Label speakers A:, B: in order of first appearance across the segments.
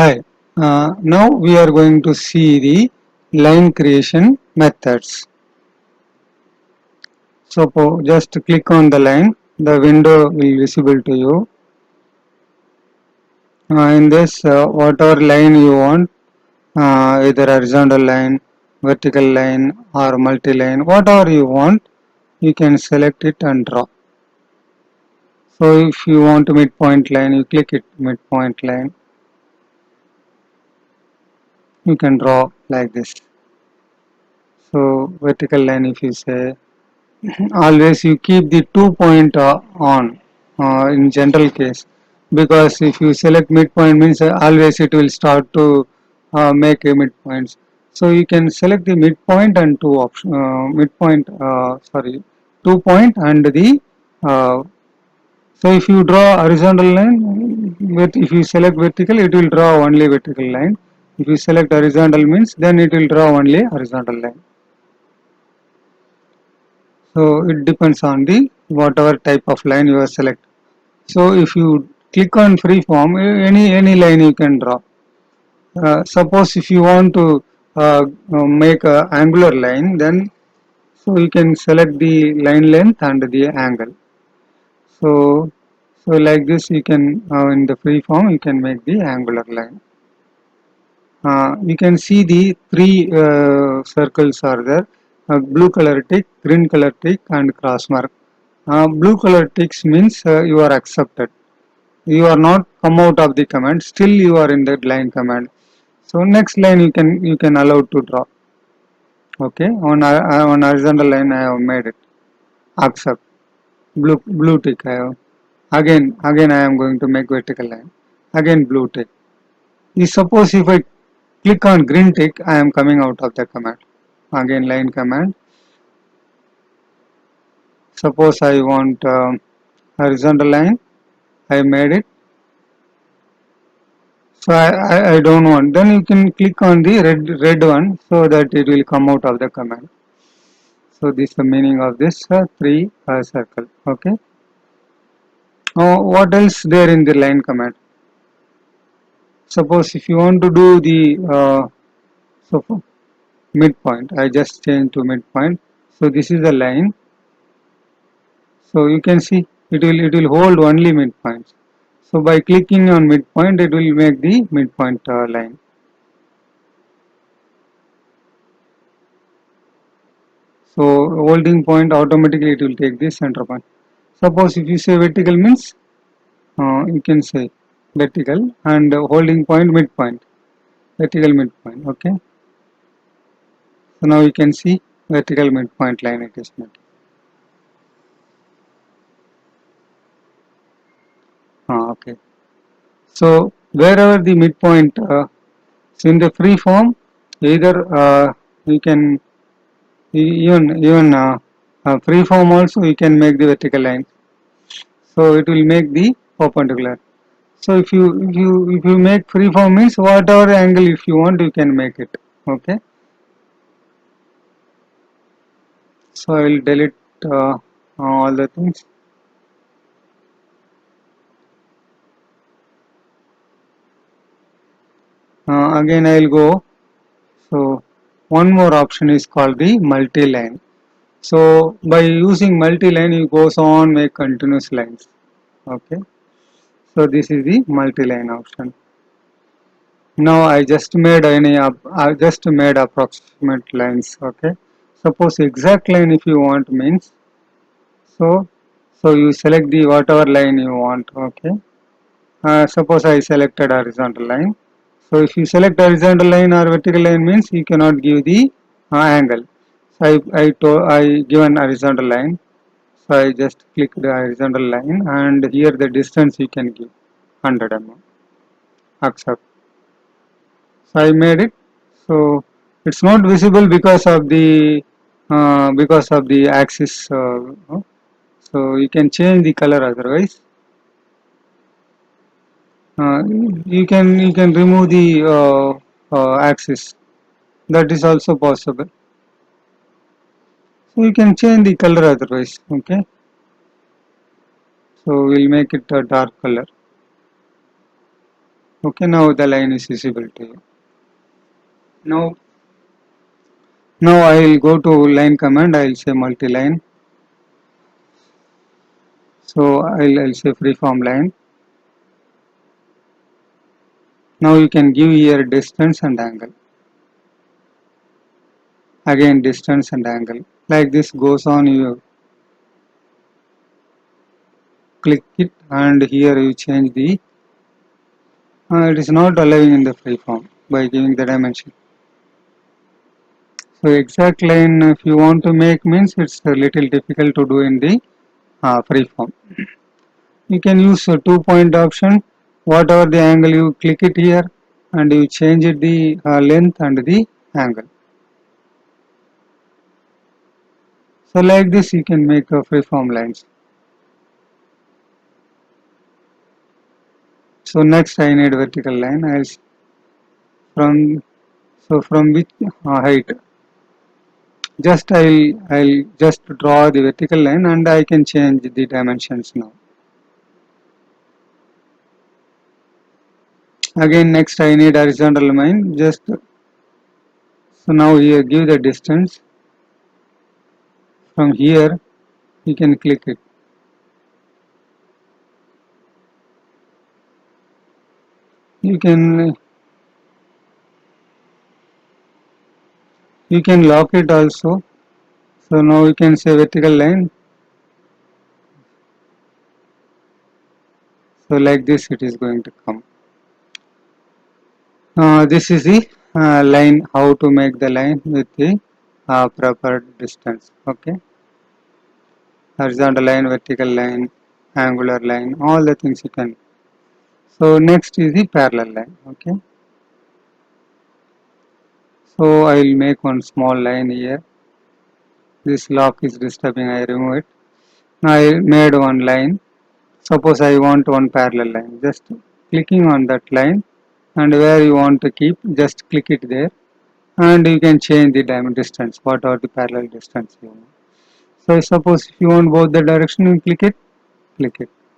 A: Hi, now we are going to see the line creation methods. So just click on the line, the window will visible to you. In this, whatever line you want, either horizontal line, vertical line or multi-line, whatever you want, you can select it and draw. So if you want midpoint line, you click it midpoint line. You can draw like this. So vertical line, if you say, always you keep the 2 point on in general case, because if you select midpoint means always it will start to make a midpoints. So you can select the midpoint and two option midpoint sorry 2 point and the uh, so if you draw horizontal line with, if you select vertical it will draw only vertical line. If you select horizontal means then it will draw only horizontal line. So it depends on the whatever type of line you are select. So if you click on free form, any line you can draw. Suppose if you want to make a angular line, then so you can select the line length and the angle. So so like this you can in the free form you can make the angular line. You can see the three circles are there. Blue color tick, green color tick and cross mark. Blue color ticks means you are accepted. You are not come out of the command. Still you are in that line command. So next line you can allow to draw. Okay, on horizontal line I have made it. Accept. Blue tick I have. Again I am going to make vertical line. Again blue tick. Is suppose if I click on green tick I am coming out of the command. Again line command. Suppose I want horizontal line. I made it. So I don't want. Then you can click on the red one so that it will come out of the command. So this is the meaning of this three circle. Okay. What else there in the line command? Suppose if you want to do the so for midpoint, I just change to midpoint. So this is the line. So you can see it will hold only midpoints. So by clicking on midpoint, it will make the midpoint line. So holding point automatically it will take the center point. Suppose if you say vertical means you can say vertical and holding point midpoint, vertical midpoint. Okay. So now you can see vertical midpoint line it is making. Okay. So wherever the midpoint, so in the free form, either you can even free form also you can make the vertical line. So it will make the perpendicular. So if you make free form means whatever angle if you want you can make it. Okay. So I will delete all the things. Again I will go. So one more option is called the multi-line. So by using multi-line you goes on make continuous lines. Okay. So this is the multi-line option. Now I just made approximate lines. Okay. Suppose exact line if you want means so you select the whatever line you want. Okay. Suppose I selected horizontal line. So if you select horizontal line or vertical line means you cannot give the angle. So I given horizontal line. So I just click the horizontal line and here the distance you can give 100 mm. Accept. So I made it. So it's not visible because of the axis. So you can change the color otherwise. You can remove the axis. That is also possible. So you can change the color otherwise. Okay. So we'll make it a dark color. Okay, now the line is visible to you. Now I will go to line command. I will say multi-line. So I'll say freeform line. Now you can give here distance and angle. Again distance and angle. Like this goes on, you click it and here you change the it is not allowing in the freeform by giving the dimension. So exact line if you want to make means it's a little difficult to do in the freeform. You can use a 2 point option. Whatever the angle you click it here and you change it the length and the angle. So like this you can make a freeform lines. So next I need vertical line. From from which height? Just I'll just draw the vertical line and I can change the dimensions now. Again next I need horizontal line. Just so now here give the distance. From here you can click it. You can lock it also. So now you can say vertical line. So like this it is going to come. This is the line, how to make the line with the proper distance. Okay, horizontal line, vertical line, angular line, all the things you can. So next is the parallel line. Okay, so I will make one small line here. This lock is disturbing, I remove it. Now I made one line. Suppose I want one parallel line. Just clicking on that line and where you want to keep, just click it there and you can change the diamond distance, whatever the parallel distance you want. So suppose if you want both the direction, you click it.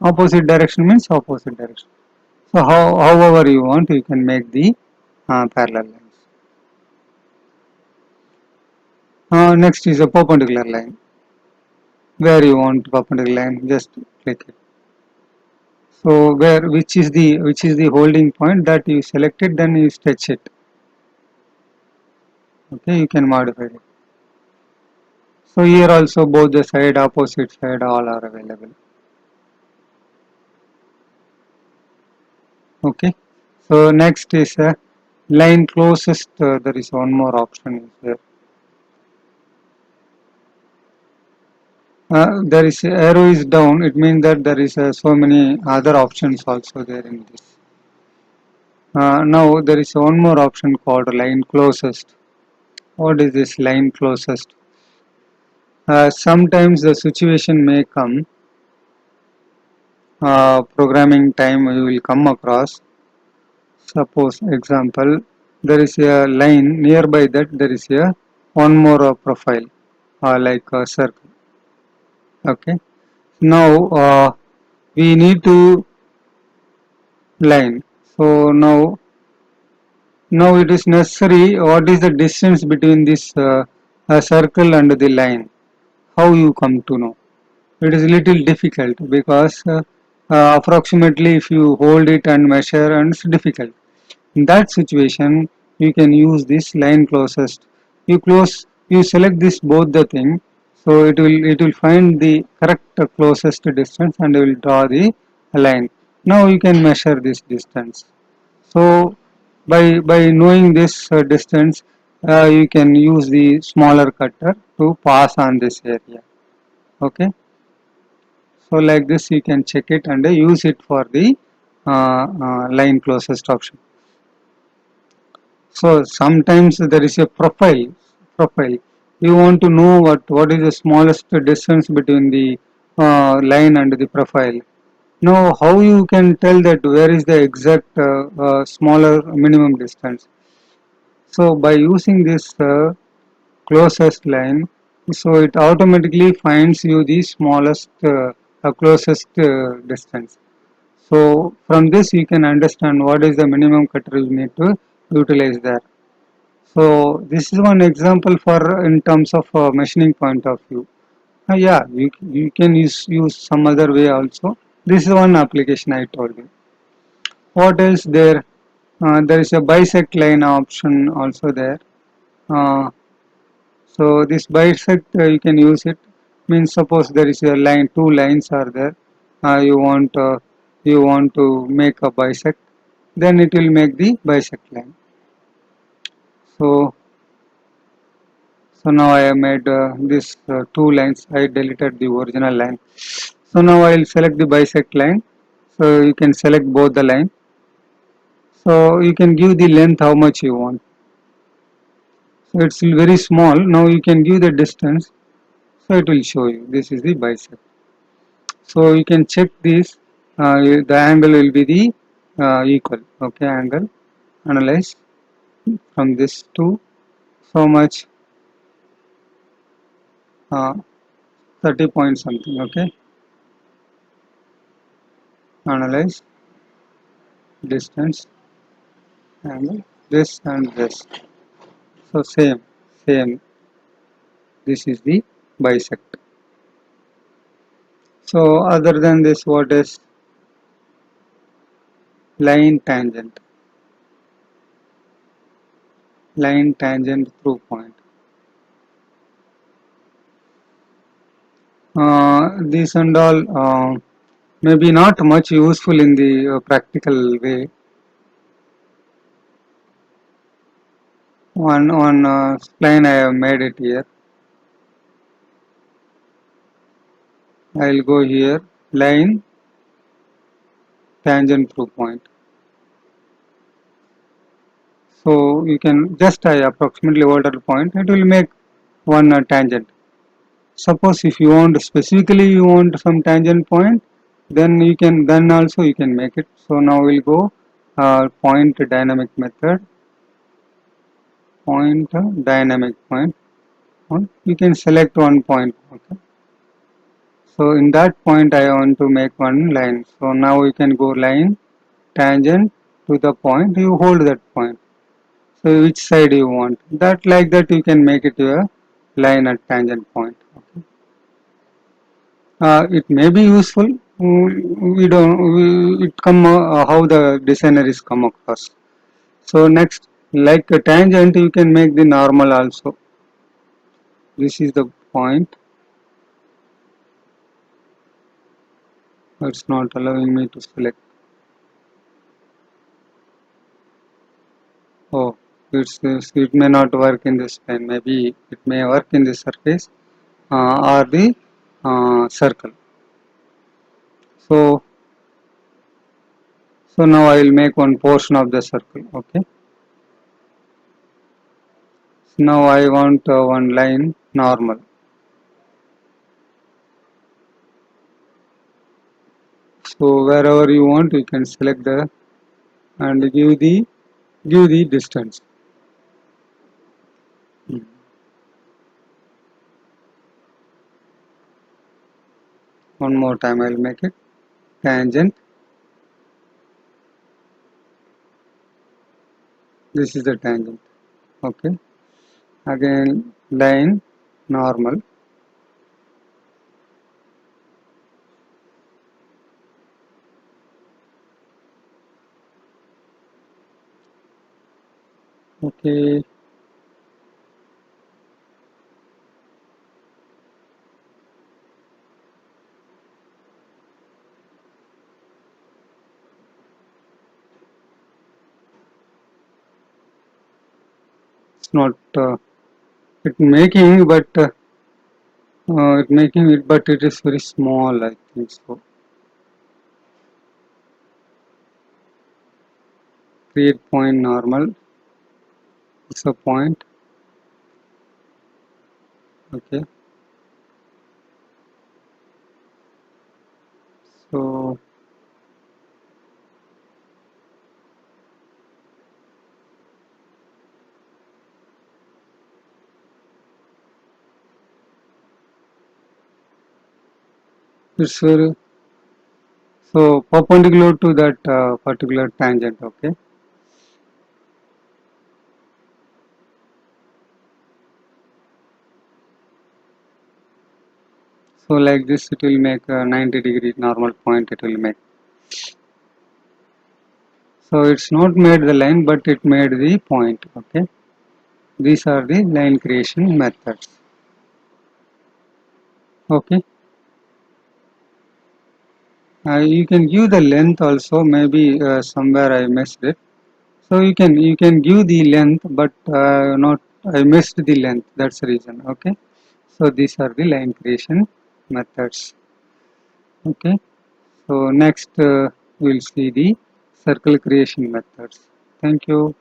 A: Opposite direction means opposite direction. So however you want, you can make the parallel lines. Next is a perpendicular line. Where you want perpendicular line, just click it. So which is the holding point that you selected, then you stretch it. Okay, you can modify it. So here also both the side, opposite side, all are available. Okay. So next is a line closest. There is one more option is there. There is arrow is down. It means that there is so many other options also there in this. Now there is one more option called line closest. What is this line closest? Sometimes the situation may come. Programming time you will come across. Suppose example, there is a line nearby that there is a one more profile like a circle. Okay. Now we need to line. So now it is necessary. What is the distance between this circle and the line? How you come to know? It is little difficult because approximately if you hold it and measure and it's difficult. In that situation, you can use this line closest. You select this both the thing, so it will find the correct closest distance and will draw the line. Now you can measure this distance. So by knowing this distance, you can use the smaller cutter to pass on this area. Okay. So like this you can check it and use it for the line closest option. So sometimes there is a profile. You want to know what is the smallest distance between the line and the profile. Now how you can tell that where is the exact smaller minimum distance? So by using this closest line, so it automatically finds you the smallest closest distance. So from this you can understand what is the minimum cutter you need to utilize there. So this is one example for in terms of machining point of view. Yeah, you can use some other way also. This is one application I told you. What else there? There is a bisect line option also there. Uh, so this bisect you can use it. Means suppose there is a line, two lines are there. You want to make a bisect, then it will make the bisect line. So now I have made this two lines. I deleted the original line. So now I will select the bisect line. So you can select both the line. So you can give the length how much you want. So it's very small. Now you can give the distance. So it will show you. This is the bisect. So you can check this. The angle will be the equal. Okay, angle. Analyze from this to so much. 30 point something. Okay. Analyze distance angle. This and this. So same. This is the bisect. So other than this, what is line tangent? Line tangent through point. These and all maybe not much useful in the practical way. One spline I have made it here. I will go here. Line tangent through point. So you can just approximately order point. It will make one tangent. Suppose if you want specifically you want some tangent point, then you can also you can make it. So now we'll go point dynamic method, point dynamic point. You can select one point. Okay. So in that point I want to make one line. So now you can go line tangent to the point. You hold that point. So which side you want? That like that you can make it your line at tangent point. Okay. It may be useful. We don't. It come how the designer is come across. So next, like a tangent, you can make the normal also. This is the point. It's not allowing me to select. Oh, it may not work in this plane. Maybe it may work in this surface or the circle. So now I will make one portion of the circle. Okay. So now I want one line normal. So wherever you want, you can select the and give the distance. One more time, I will make it tangent. This is the tangent. Okay. Again, line normal. Okay. It's not it making, but it making it, but it is very small. I think so. Create point normal. It's a point. Okay. So it's very So perpendicular to that particular tangent. Okay. So like this, it will make a 90-degree normal point. It will make. So it's not made the line, but it made the point. Okay. These are the line creation methods. Okay. You can give the length also. Maybe somewhere I missed it. So you can give the length, but not I missed the length. That's the reason. Okay. So these are the line creation methods. Okay. So next we'll see the circle creation methods. Thank you.